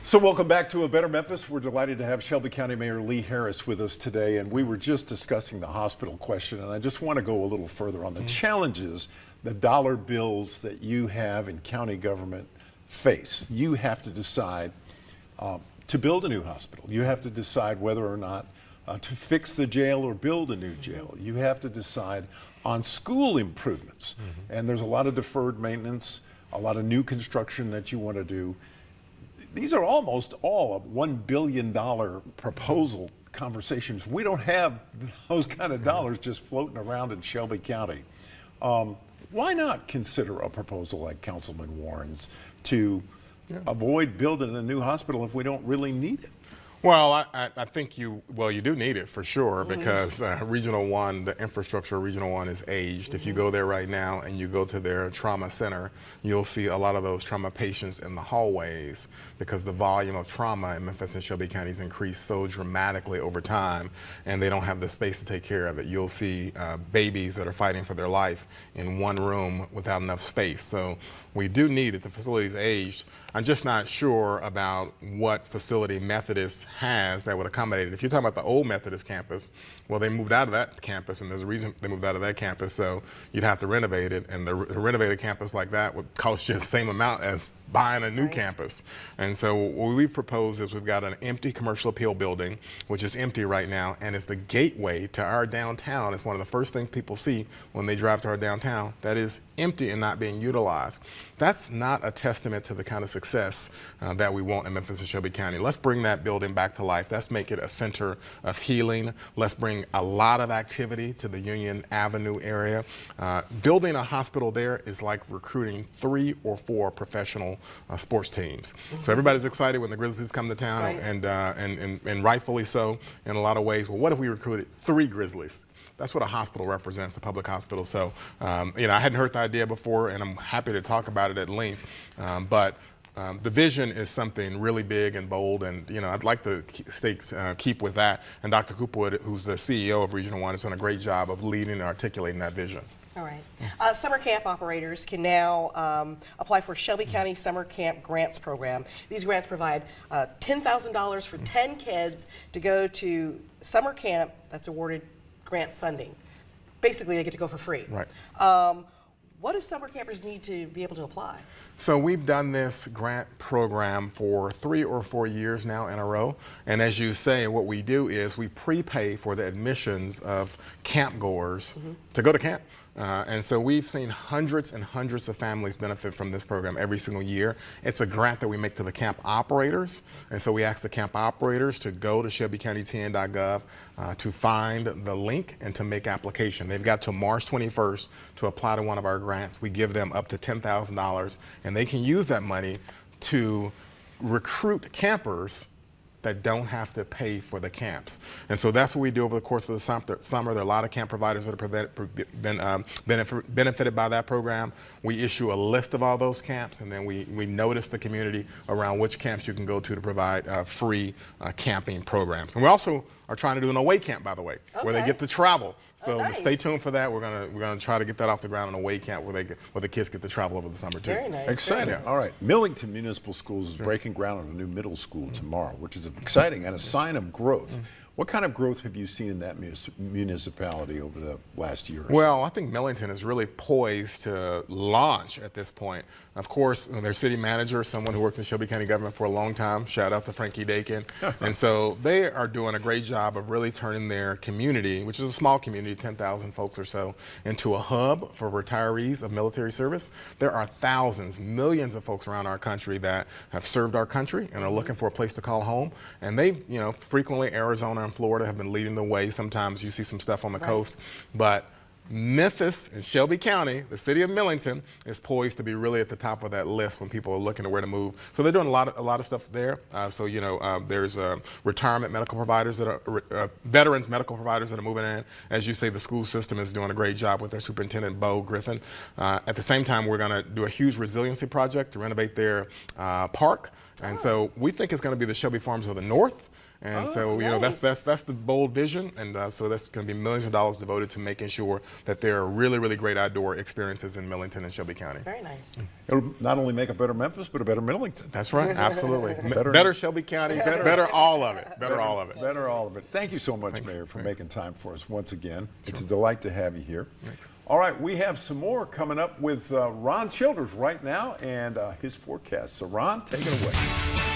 So welcome back to A Better Memphis. We're delighted to have Shelby County Mayor Lee Harris with us today, and we were just discussing the hospital question, and I just want to go a little further on the challenges, the dollar bills that you have in county government face. You have to decide to build a new hospital. You have to decide whether or not to fix the jail or build a new jail. You have to decide on school improvements, and there's a lot of deferred maintenance, a lot of new construction that you want to do. These are almost all $1 billion proposal conversations. We don't have those kind of dollars just floating around in Shelby County. Why not consider a proposal like Councilman Warren's to avoid building a new hospital if we don't really need it? Well, I think you do need it for sure, because Regional 1, the infrastructure of Regional 1 is aged. If you go there right now and you go to their trauma center, you'll see a lot of those trauma patients in the hallways, because the volume of trauma in Memphis and Shelby counties increased so dramatically over time, and they don't have the space to take care of it. You'll see babies that are fighting for their life in one room without enough space. So we do need it. The facility's aged. I'm just not sure about what facility Methodist has that would accommodate it. If you're talking about the old Methodist campus, well, they moved out of that campus, and there's a reason they moved out of that campus, so you'd have to renovate it, and the renovated campus like that would cost you the same amount as buying a new campus. And so what we've proposed is we've got an empty commercial appeal building, which is empty right now, and it's the gateway to our downtown. It's one of the first things people see when they drive to our downtown that is empty and not being utilized. That's not a testament to the kind of success that we want in Memphis and Shelby County. Let's bring that building back to life. Let's make it a center of healing. Let's bring a lot of activity to the Union Avenue area. Building a hospital there is like recruiting 3 or 4 professional sports teams. So everybody's excited when the Grizzlies come to town, and rightfully so in a lot of ways. Well, what if we recruited 3 Grizzlies? That's what a hospital represents, a public hospital. So, I hadn't heard the idea before, and I'm happy to talk about it at length. But the vision is something really big and bold, and I'd like to keep with that. And Dr. Coopwood, who's the CEO of Regional 1, has done a great job of leading and articulating that vision. All right. Summer camp operators can now apply for Shelby County Summer Camp Grants Program. These grants provide $10,000 for 10 kids to go to summer camp that's awarded grant funding. Basically, they get to go for free. Right. What do summer campers need to be able to apply? So we've done this grant program for 3 or 4 years now in a row. And as you say, what we do is we prepay for the admissions of camp goers to go to camp. And so we've seen hundreds and hundreds of families benefit from this program every single year. It's a grant that we make to the camp operators. And so we ask the camp operators to go to shelbycountykn.gov to find the link and to make application. They've got till March 21st to apply to one of our grants. We give them up to $10,000, and they can use that money to recruit campers that don't have to pay for the camps. And so that's what we do over the course of the summer. There are a lot of camp providers that have benefited by that program. We issue a list of all those camps, and then we notice the community around which camps you can go to provide free camping programs. And we also are trying to do an away camp, by the way, where they get to travel. So nice. Stay tuned for that. We're gonna try to get that off the ground, an away camp where the kids get to travel over the summer too. Very nice. Exciting. Very nice. All right. Millington Municipal Schools is breaking ground on a new middle school tomorrow, which is exciting and a sign of growth. What kind of growth have you seen in that municipality over the last year or so? Well, I think Millington is really poised to launch at this point. Of course, their city manager, someone who worked in Shelby County government for a long time, shout out to Frankie Dakin. And so they are doing a great job of really turning their community, which is a small community, 10,000 folks or so, into a hub for retirees of military service. There are thousands, millions of folks around our country that have served our country and are looking for a place to call home. And they, frequently Arizona and Florida have been leading the way. Sometimes you see some stuff on the coast, but Memphis and Shelby County, the city of Millington, is poised to be really at the top of that list when people are looking at where to move. So they're doing a lot of stuff there. There's retirement medical providers that are veterans medical providers that are moving in. As you say, the school system is doing a great job with their superintendent, Bo Griffin. At the same time, we're going to do a huge resiliency project to renovate their park. And so we think it's going to be the Shelby Farms of the North. And Oh, so, you know, nice. that's the bold vision. And so that's going to be millions of dollars devoted to making sure that there are really, really great outdoor experiences in Millington and Shelby County. Very nice. It'll not only make a better Memphis, but a better Millington. That's right. Absolutely. Better- Better Shelby County. Better all of it. Better all of it. Better all of it. Thank you so much, Mayor, for making time for us once again. It's a delight to have you here. Thanks. All right, we have some more coming up with Ron Childers right now and his forecast. So, Ron, take it away.